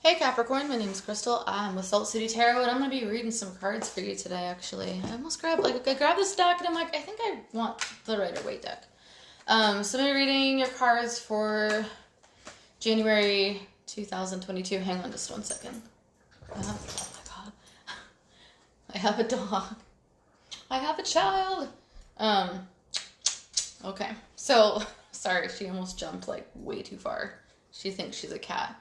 Hey Capricorn, my name's Crystal. I'm with Salt City Tarot, and I'm going to be reading some cards for you today, actually. I almost grabbed, I grabbed this deck, and I'm like, I think I want the Rider-Waite deck. So I'm going to be reading your cards for January 2022. Hang on just one second. Oh my god. I have a dog. I have a child. Okay. So, sorry, she almost jumped, like, way too far. She thinks she's a cat.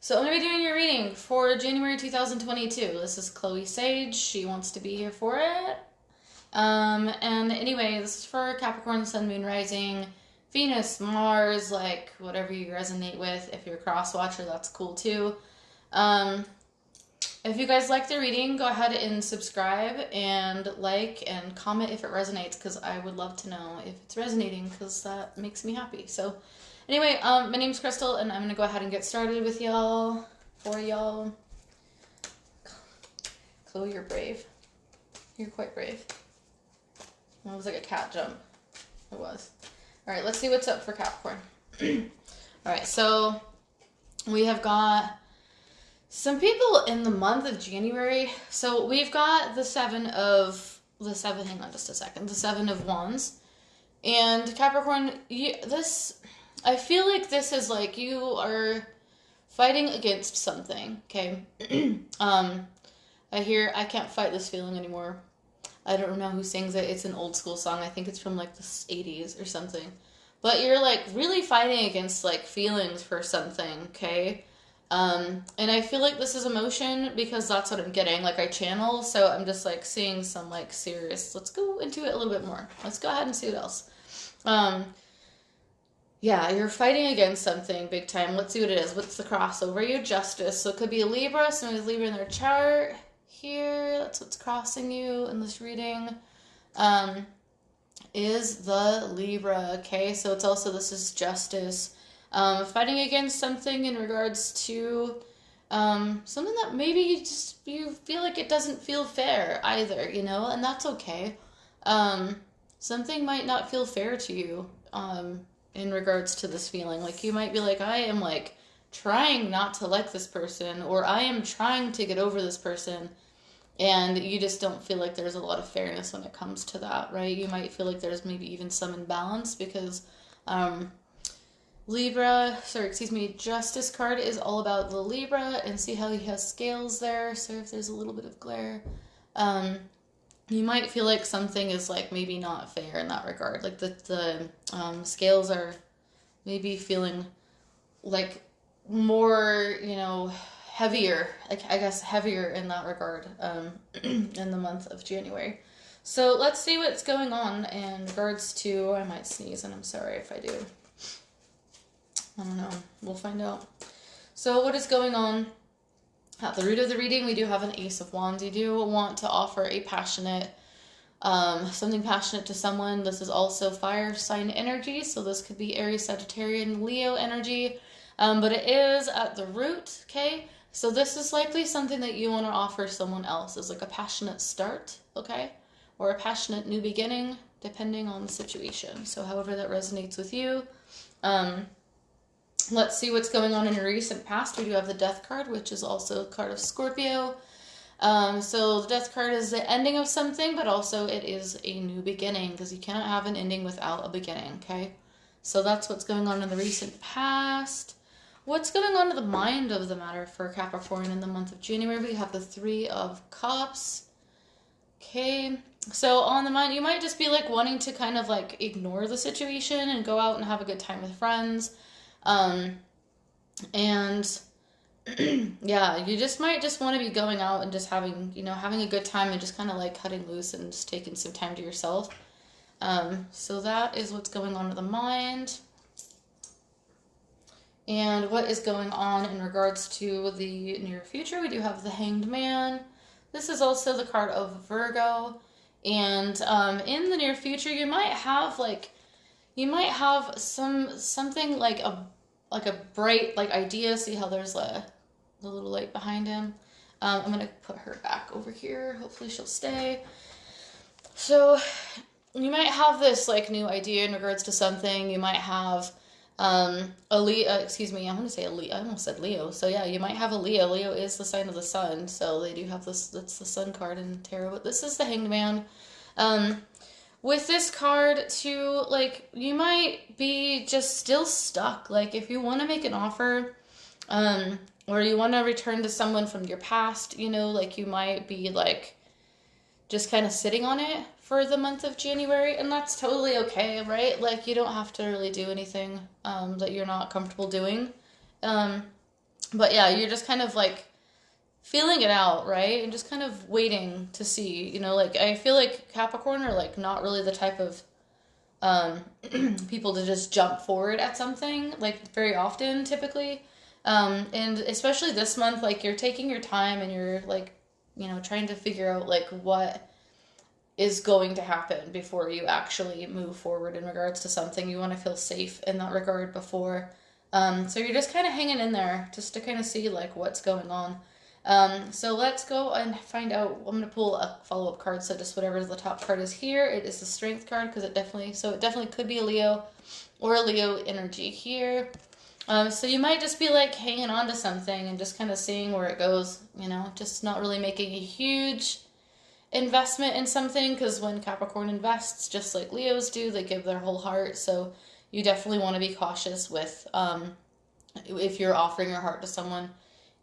So I'm going to be doing your reading for January 2022. This is Chloe Sage. She wants to be here for it. And anyway, this is for Capricorn, Sun, Moon, Rising, Venus, Mars, like whatever you resonate with. If you're a cross watcher, that's cool too. If you guys like the reading, go ahead and subscribe and like and comment if it resonates, because I would love to know if it's resonating, because that makes me happy. So anyway, my name's Crystal, and I'm going to go ahead and get started with y'all, for y'all. Chloe, you're brave. You're quite brave. That was like a cat jump. It was. Alright, let's see what's up for Capricorn. Alright, so we have got some people in the month of January. So we've got the Seven of Wands. And Capricorn, I feel like this is like you are fighting against something, okay? I can't fight this feeling anymore. I don't know who sings it. It's an old school song. I think it's from like the 80s or something. But you're like really fighting against like feelings for something, okay? And I feel like this is emotion because that's what I'm getting. Like I channel, so I'm just like seeing some like serious. Let's go into it a little bit more. Let's go ahead and see what else. Yeah, you're fighting against something big time. Let's see what it is. What's the crossover? Your Justice. So it could be a Libra. Somebody's Libra in their chart. Here, that's what's crossing you in this reading. Is the Libra. Okay, so it's also, this is Justice. Fighting against something in regards to something that maybe you feel like it doesn't feel fair either, you know, and that's okay. Something might not feel fair to you. In regards to this feeling, like you might be like, I am like trying not to like this person, or I am trying to get over this person, and you just don't feel like there's a lot of fairness when it comes to that, right? You might feel like there's maybe even some imbalance because Justice card is all about the Libra, and see how he has scales there, so if there's a little bit of glare, you might feel like something is like maybe not fair in that regard. Like the scales are maybe feeling like more, you know, heavier, like I guess heavier in that regard in the month of January. So let's see what's going on in regards to, I might sneeze and I'm sorry if I do. I don't know. We'll find out. So what is going on? At the root of the reading, we do have an Ace of Wands. You do want to offer a passionate, something passionate to someone. This is also fire sign energy, so this could be Aries, Sagittarian, Leo energy, but it is at the root, okay? So this is likely something that you want to offer someone else, is like a passionate start, okay? Or a passionate new beginning, depending on the situation. So however that resonates with you. Let's see what's going on in your recent past. We do have the Death card, which is also a card of Scorpio. So the Death card is the ending of something, but also it is a new beginning, because you cannot have an ending without a beginning, okay? So that's what's going on in the recent past. What's going on in the mind of the matter for Capricorn in the month of January? We have the Three of Cups. Okay, so on the mind, you might just be like wanting to kind of like ignore the situation and go out and have a good time with friends. And yeah, you just might just want to be going out and just having, you know, having a good time and just kind of like cutting loose and just taking some time to yourself. So that is what's going on with the mind. And what is going on in regards to the near future? We do have the Hanged Man. This is also the card of Virgo. And in the near future, you might have something like a bright like idea. See how there's the little light behind him. I'm gonna put her back over here. Hopefully she'll stay. So you might have this like new idea in regards to something. You might have A Leo, excuse me, I'm going to say a Leo. I almost said Leo. So yeah, you might have a Leo. Leo is the sign of the sun. So they do have this, that's the sun card in tarot. But this is the Hanged Man. With this card too, like, you might be just still stuck. Like, if you want to make an offer, or you want to return to someone from your past, you know, like, you might be like just kind of sitting on it for the month of January, and that's totally okay, right? Like, you don't have to really do anything that you're not comfortable doing. But yeah, you're just kind of like feeling it out, right? And just kind of waiting to see, you know, like, I feel like Capricorn are like not really the type of people to just jump forward at something, like, very often, typically. And especially this month, like, you're taking your time and you're like, you know, trying to figure out like what is going to happen before you actually move forward in regards to something. You want to feel safe in that regard before. So you're just kind of hanging in there just to kind of see like what's going on. So let's go and find out. I'm going to pull a follow-up card. So just whatever the top card is here, it is the Strength card, because it definitely could be a Leo or a Leo energy here. So you might just be like hanging on to something and just kind of seeing where it goes, you know, just not really making a huge investment in something, because when Capricorn invests, just like Leos do, they give their whole heart. So you definitely want to be cautious with if you're offering your heart to someone.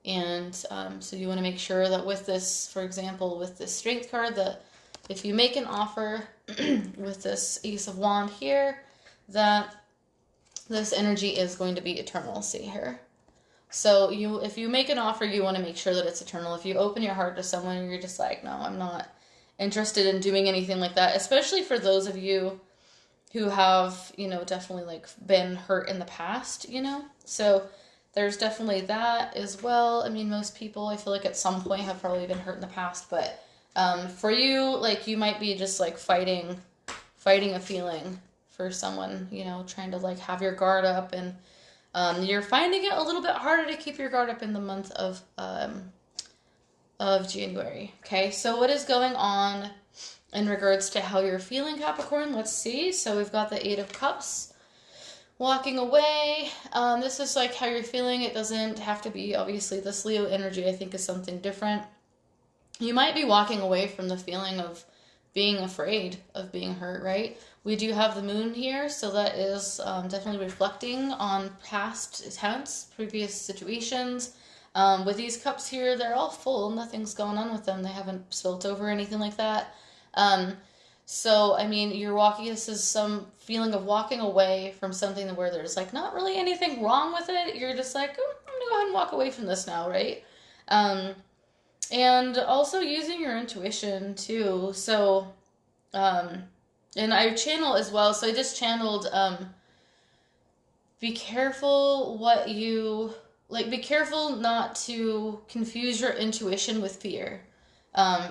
And so you want to make sure that with this, for example, with this Strength card, that if you make an offer with this Ace of Wand here, that this energy is going to be eternal. See here. So if you make an offer, you want to make sure that it's eternal. If you open your heart to someone and you're just like, no, I'm not interested in doing anything like that, especially for those of you who have, you know, definitely like been hurt in the past, you know? So there's definitely that as well. I mean, most people, I feel like at some point have probably been hurt in the past, but for you, like, you might be just like fighting a feeling for someone, you know, trying to like have your guard up, and you're finding it a little bit harder to keep your guard up in the month of January. Okay, so what is going on in regards to how you're feeling, Capricorn? Let's see. So we've got the Eight of Cups. Walking away. This is like how you're feeling. It doesn't have to be, obviously, this Leo energy, I think, is something different. You might be walking away from the feeling of being afraid of being hurt, right? We do have the moon here, so that is definitely reflecting on past tense, previous situations. With these cups here, they're all full. Nothing's going on with them. They haven't spilt over or anything like that. So, I mean, this is some feeling of walking away from something where there's like not really anything wrong with it. You're just like, oh, I'm going to go ahead and walk away from this now, right? And also using your intuition too. So, and I channel as well. So I just channeled, be careful be careful not to confuse your intuition with fear,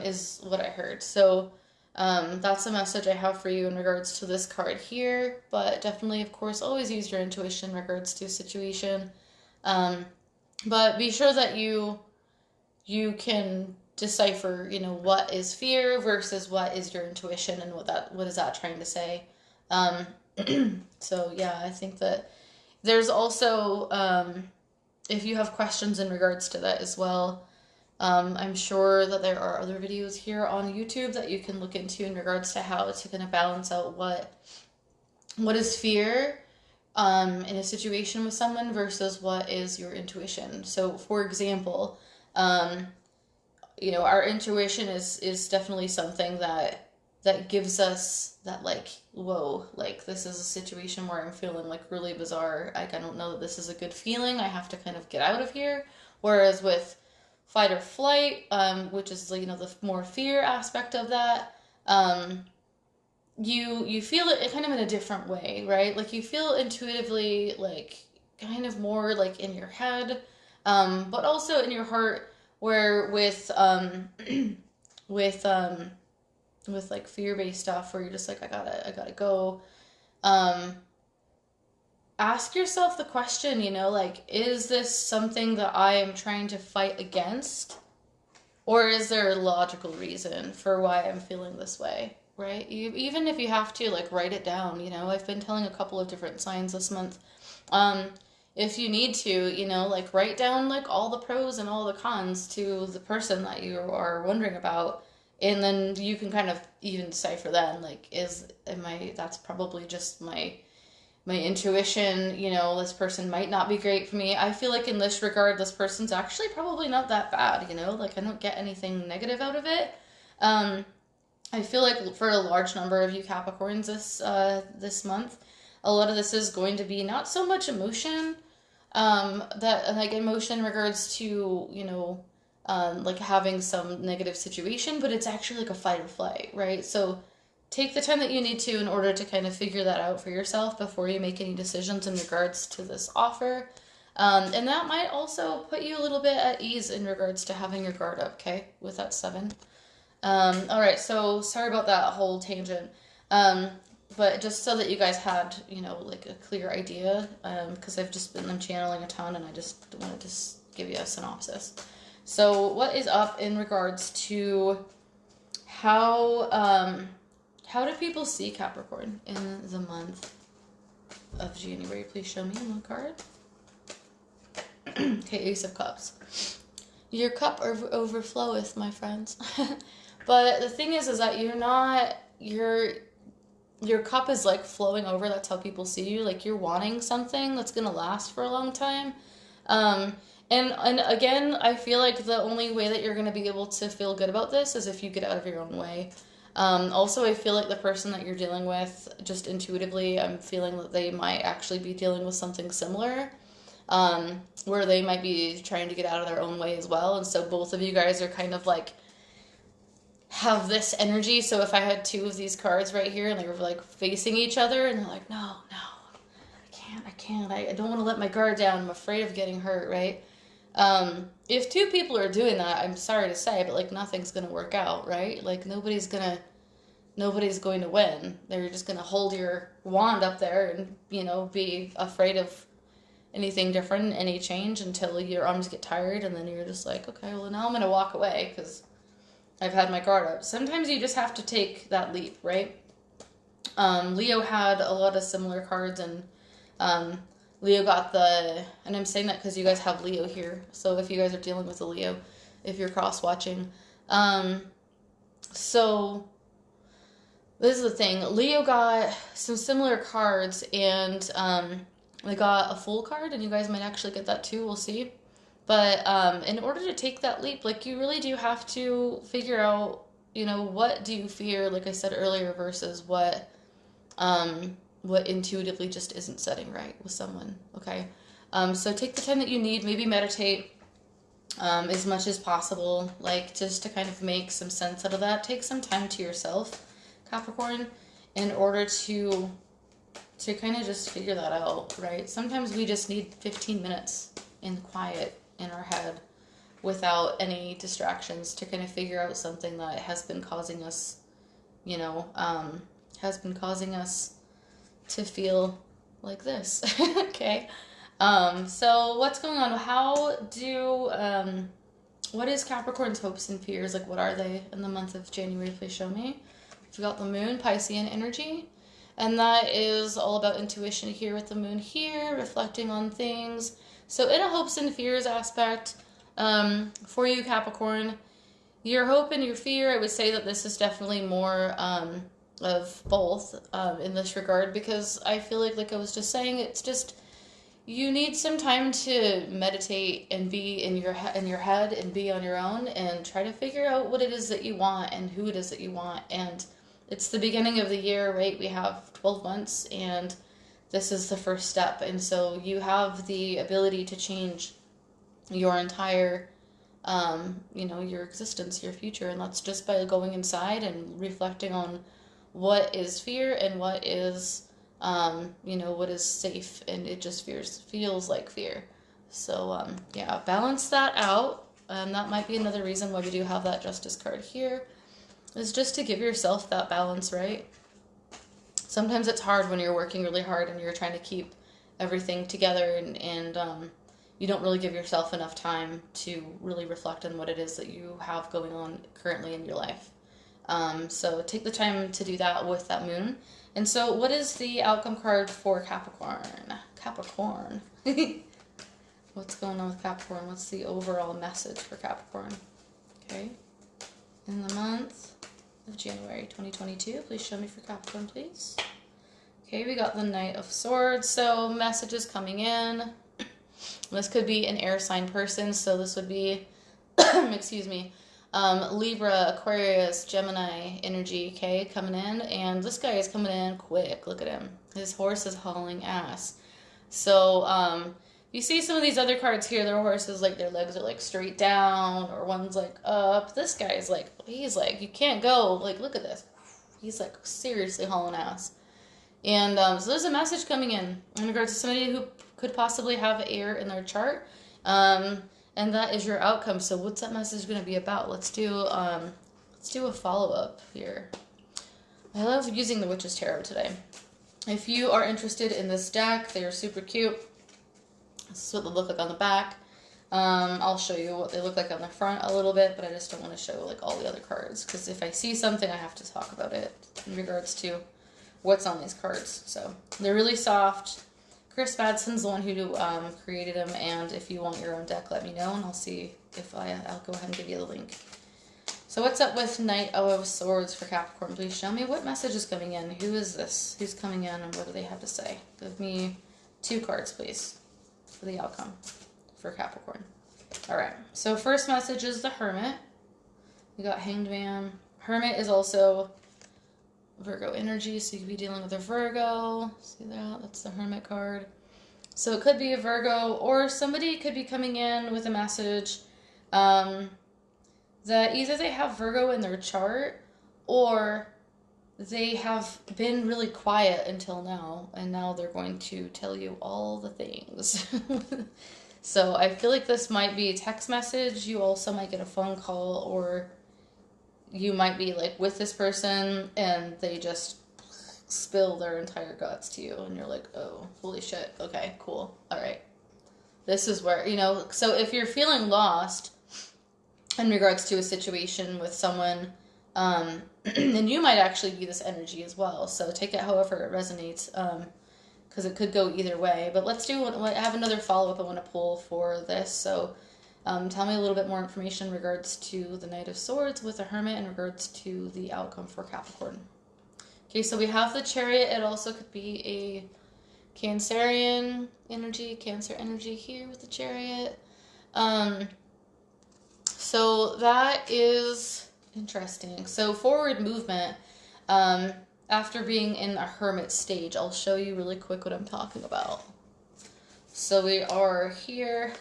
is what I heard. So, that's a message I have for you in regards to this card here, but definitely, of course, always use your intuition in regards to a situation. But be sure that you can decipher, you know, what is fear versus what is your intuition, and what is that trying to say. So yeah, I think that there's also, if you have questions in regards to that as well, I'm sure that there are other videos here on YouTube that you can look into in regards to how to kind of balance out what is fear in a situation with someone versus what is your intuition. So, for example, you know, our intuition is definitely something that gives us that, like, whoa, like, this is a situation where I'm feeling like really bizarre. Like, I don't know that this is a good feeling. I have to kind of get out of here. Whereas with fight or flight, which is, you know, the more fear aspect of that, you feel it kind of in a different way, right? Like, you feel intuitively, like, kind of more like in your head, but also in your heart, where with like fear-based stuff, where you're just like, I gotta go, ask yourself the question, you know, like, is this something that I am trying to fight against? Or is there a logical reason for why I'm feeling this way, right? Even if you have to, like, write it down, you know. I've been telling a couple of different signs this month If you need to, you know, like write down like all the pros and all the cons to the person that you are wondering about, and then you can kind of even decipher then, like, that's probably just my intuition, you know, this person might not be great for me. I feel like in this regard, this person's actually probably not that bad, you know, like I don't get anything negative out of it. I feel like for a large number of you Capricorns this month, a lot of this is going to be not so much emotion, that like emotion in regards to, you know, like having some negative situation, but it's actually like a fight or flight, right? So take the time that you need to in order to kind of figure that out for yourself before you make any decisions in regards to this offer. And that might also put you a little bit at ease in regards to having your guard up, okay, with that 7. All right, so sorry about that whole tangent. But just so that you guys had, you know, like a clear idea, because I've just been channeling a ton and I just wanted to give you a synopsis. So what is up in regards to how do people see Capricorn in the month of January? Please show me one card. Okay, Ace of Cups. Your cup overfloweth, my friends. But the thing is that you're not, your cup is like flowing over. That's how people see you. Like you're wanting something that's going to last for a long time. And again, I feel like the only way that you're going to be able to feel good about this is if you get out of your own way. Also, I feel like the person that you're dealing with, just intuitively, I'm feeling that they might actually be dealing with something similar, where they might be trying to get out of their own way as well. And so both of you guys are kind of like, have this energy. So if I had 2 of these cards right here and they were like facing each other and they're like, no, I can't, I don't want to let my guard down. I'm afraid of getting hurt, right? If 2 people are doing that, I'm sorry to say, but like nothing's going to work out, right? Like nobody's going to win. They're just going to hold your wand up there and, you know, be afraid of anything different, any change until your arms get tired. And then you're just like, okay, well now I'm going to walk away because I've had my guard up. Sometimes you just have to take that leap, right? Leo had a lot of similar cards, and Leo got and I'm saying that because you guys have Leo here. So if you guys are dealing with a Leo, if you're cross-watching. So this is the thing. Leo got some similar cards, and they got a full card, and you guys might actually get that too. We'll see. But in order to take that leap, like you really do have to figure out, you know, what do you fear, like I said earlier, versus what intuitively just isn't setting right with someone, okay? So take the time that you need, maybe meditate as much as possible, like just to kind of make some sense out of that. Take some time to yourself, Capricorn, in order to kind of just figure that out, right? Sometimes we just need 15 minutes in quiet in our head without any distractions to kind of figure out something that has been causing us, you know, to feel like this. Okay. So what's going on? What is Capricorn's hopes and fears? Like, what are they in the month of January? Please show me. We've got the moon, Piscean energy. And that is all about intuition here with the moon here, reflecting on things. So in a hopes and fears aspect, for you, Capricorn, your hope and your fear, I would say that this is definitely more of both in this regard, because I feel like I was just saying, it's just, you need some time to meditate and be in your head and be on your own and try to figure out what it is that you want and who it is that you want. And it's the beginning of the year, right? We have 12 months and this is the first step. And so you have the ability to change your entire, your existence, your future. And that's just by going inside and reflecting on what is fear and what is, what is safe. And it just feels like fear. So, balance that out. That might be another reason why we do have that Justice card here, is just to give yourself that balance, right? Sometimes it's hard when you're working really hard and you're trying to keep everything together and you don't really give yourself enough time to really reflect on what it is that you have going on currently in your life. So take the time to do that with that moon. And so what is the outcome card for Capricorn? Capricorn. What's going on with Capricorn? What's the overall message for Capricorn? Okay. In the month of January 2022, please show me for Capricorn, please. Okay, we got the Knight of Swords. So messages coming in. This could be an air sign person. So this would be, excuse me, Libra, Aquarius, Gemini energy, okay, coming in. And this guy is coming in quick. Look at him. His horse is hauling ass. So, you see some of these other cards here, their horses, like, their legs are, like, straight down, or one's, like, up. This guy's, like, he's, like, you can't go. Like, look at this. He's, like, seriously hauling ass. And, so there's a message coming in regards to somebody who could possibly have air in their chart. And that is your outcome. So what's that message going to be about? Let's do a follow-up here. I love using the Witch's Tarot today. If you are interested in this deck, they are super cute. This is what they look like on the back. I'll show you what they look like on the front a little bit, but I just don't want to show like all the other cards, because if I see something, I have to talk about it in regards to what's on these cards. So they're really soft. Chris Madson's the one who created them, and if you want your own deck, let me know, and I'll see if I'll go ahead and give you the link. So what's up with Knight of Swords for Capricorn? Please show me what message is coming in. Who is this? Who's coming in, and what do they have to say? Give me 2 cards, please, for the outcome for Capricorn. All right. So first message is the Hermit. We got Hanged Man. Hermit is also Virgo energy, so you could be dealing with a Virgo. See that? That's the Hermit card. So it could be a Virgo, or somebody could be coming in with a message that either they have Virgo in their chart, or they have been really quiet until now, and now they're going to tell you all the things. So I feel like this might be a text message. You also might get a phone call, or you might be like with this person and they just spill their entire guts to you, and you're like, oh, holy shit. Okay, cool. All right. This is where, you know, so if you're feeling lost in regards to a situation with someone, then you might actually be this energy as well. So take it however it resonates, because it could go either way. But let's do, I have another follow-up I want to pull for this. So tell me a little bit more information in regards to the Knight of Swords with the Hermit in regards to the outcome for Capricorn. Okay, so we have the Chariot. It also could be a Cancerian energy, Cancer energy here with the Chariot. So that is interesting. So forward movement, after being in a Hermit stage, I'll show you really quick what I'm talking about. So we are here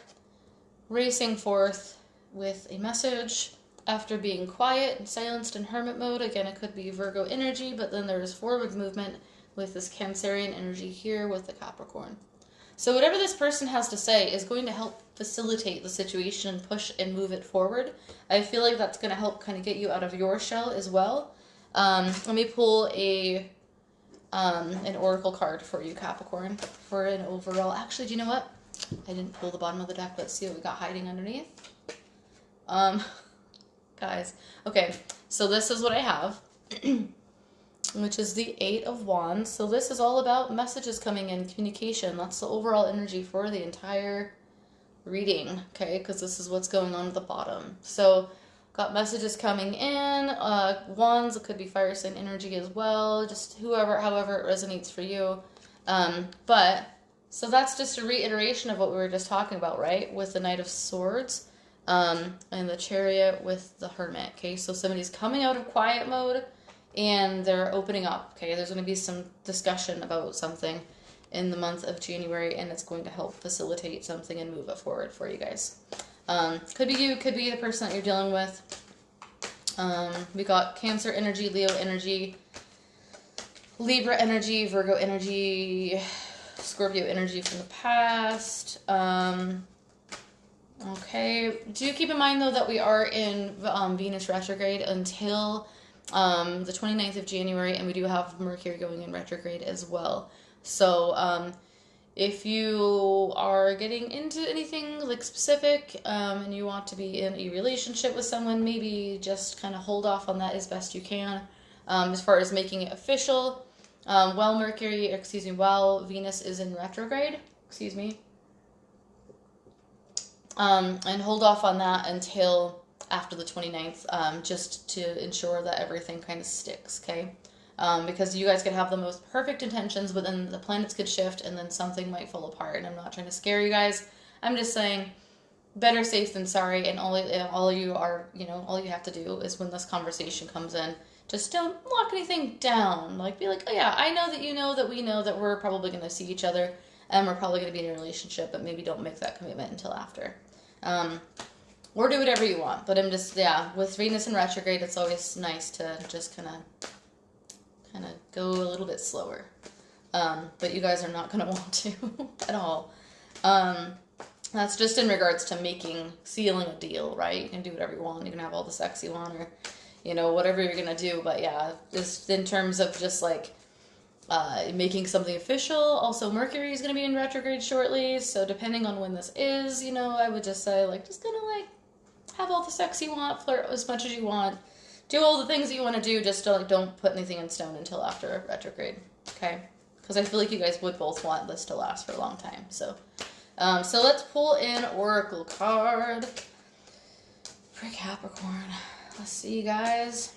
racing forth with a message after being quiet and silenced in Hermit mode. Again, it could be Virgo energy, but then there is forward movement with this Cancerian energy here with the Capricorn. So whatever this person has to say is going to help facilitate the situation, push and move it forward. I feel like that's going to help kind of get you out of your shell as well. Let me pull an oracle card for you, Capricorn, for an overall. Actually, do you know what? I didn't pull the bottom of the deck. Let's see what we got hiding underneath. Guys. Okay, so this is what I have, which is the 8 of Wands. So this is all about messages coming in, communication. That's the overall energy for the entire reading, okay? Because this is what's going on at the bottom. So got messages coming in. Wands, it could be fire sign energy as well. Just however it resonates for you. So that's just a reiteration of what we were just talking about, right? With the Knight of Swords and the Chariot with the Hermit, okay? So somebody's coming out of quiet mode and they're opening up, okay? There's going to be some discussion about something in the month of January, and it's going to help facilitate something and move it forward for you guys. Could be you, could be the person that you're dealing with. We got Cancer energy, Leo energy, Libra energy, Virgo energy, Scorpio energy from the past. Okay. Do keep in mind, though, that we are in Venus retrograde until the 29th of January, and we do have Mercury going in retrograde as well. So if you are getting into anything like specific and you want to be in a relationship with someone, maybe just kind of hold off on that as best you can as far as making it official. While Venus is in retrograde, and hold off on that until after the 29th, just to ensure that everything kind of sticks, okay? Because you guys could have the most perfect intentions, but then the planets could shift and then something might fall apart. And I'm not trying to scare you guys. I'm just saying, better safe than sorry. And all you have to do is when this conversation comes in, just don't lock anything down. Like, be like, oh yeah, I know that you know that we know that we're probably going to see each other and we're probably going to be in a relationship, but maybe don't make that commitment until after. Or do whatever you want. But I'm just, with Venus in retrograde, it's always nice to just kind of go a little bit slower. But you guys are not going to want to at all. That's just in regards to sealing a deal, right? You can do whatever you want. You can have all the sex you want, or, whatever you're going to do. But yeah, just in terms of just like, making something official. Also, Mercury is going to be in retrograde shortly. So depending on when this is, I would just say like, just gonna like have all the sex you want, flirt as much as you want, do all the things that you want to do, just to like don't put anything in stone until after retrograde, okay? Because I feel like you guys would both want this to last for a long time. So let's pull in Oracle card for Capricorn. Let's see, guys.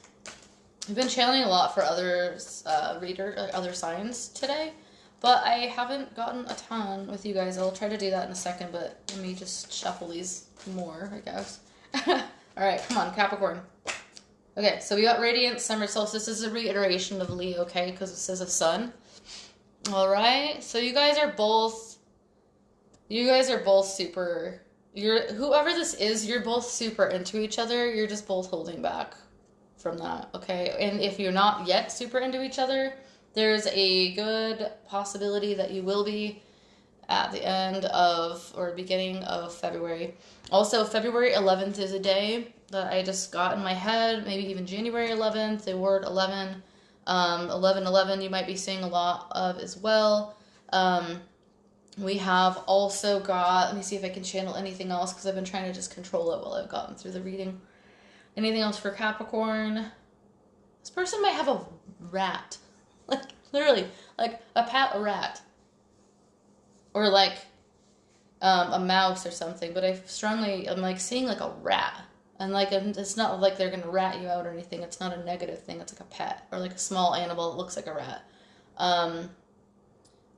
I've been channeling a lot for other signs today, but I haven't gotten a ton with you guys. I'll try to do that in a second, but let me just shuffle these more, I guess. All right, come on, Capricorn. Okay, so we got Radiant, Summer Solstice. This is a reiteration of Leo, okay, because it says a sun. All right, so you guys are both super, whoever this is, you're both super into each other. You're just both holding back from that, okay? And if you're not yet super into each other, there's a good possibility that you will be at the end of or beginning of February. Also, February 11th is a day that I just got in my head, maybe even January 11th, the word 11, 11 you might be seeing a lot of as well. We have also got, let me see if I can channel anything else, because I've been trying to just control it while I've gotten through the reading. Anything else for Capricorn? This person might have a rat. Like, literally, like a pet rat. Or like a mouse or something. But I'm like seeing like a rat. And like, it's not like they're going to rat you out or anything. It's not a negative thing. It's like a pet. Or like a small animal that looks like a rat.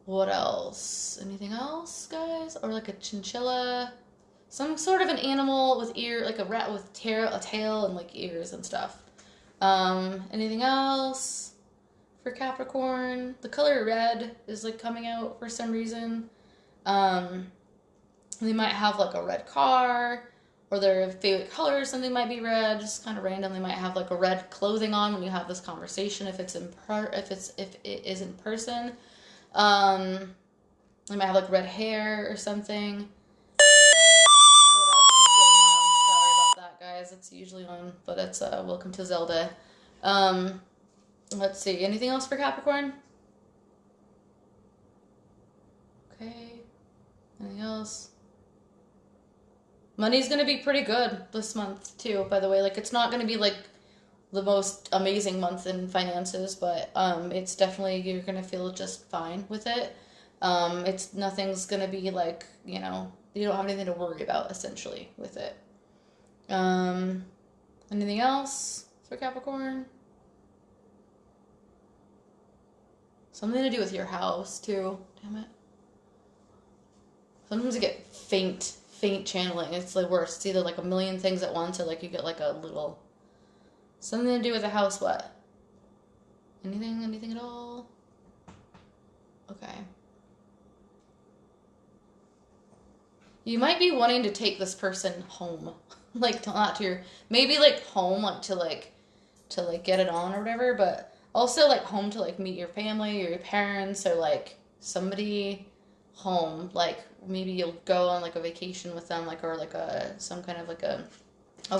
What else? Anything else, guys? Or like a chinchilla? Some sort of an animal with like a rat with a tail and like ears and stuff. Anything else for Capricorn? The color red is like coming out for some reason. They might have like a red car, or their favorite color or something might be red. Just kind of random. They might have like a red clothing on when you have this conversation. If it is in person, they might have like red hair or something. Guys, it's usually on, but it's Welcome to Zelda. Let's see, anything else for Capricorn? Okay, anything else? Money's gonna be pretty good this month too, by the way. Like, it's not gonna be like the most amazing month in finances, but it's definitely, you're gonna feel just fine with it. Nothing's gonna be like, you don't have anything to worry about essentially with it. Anything else for Capricorn? Something to do with your house too. Damn it. Sometimes you get faint channeling. It's the worst. It's either like a million things at once, or like you get like a little something to do with the house. What? Anything at all? Okay. You might be wanting to take this person home. Like, not to maybe like home, like to get it on or whatever, but also like home to like meet your family or your parents, or like somebody home, like maybe you'll go on like a vacation with them, like, or like some kind of like a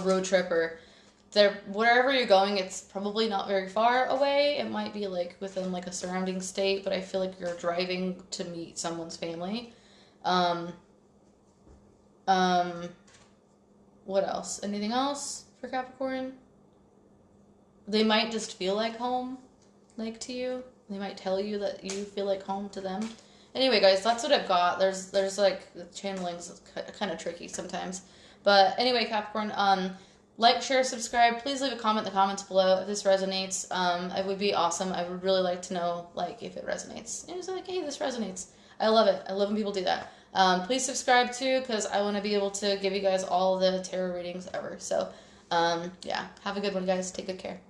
road trip, or wherever you're going, it's probably not very far away. It might be like within like a surrounding state, but I feel like you're driving to meet someone's family. What else? Anything else for Capricorn? They might just feel like home, like to you. They might tell you that you feel like home to them. Anyway, guys, that's what I've got. There's like channeling's kind of tricky sometimes. But anyway, Capricorn, like, share, subscribe. Please leave a comment in the comments below if this resonates. It would be awesome. I would really like to know, like, if it resonates. And it's like, hey, this resonates. I love it. I love when people do that. Please subscribe too, because I want to be able to give you guys all the tarot readings ever. So, yeah, have a good one, guys. Take good care.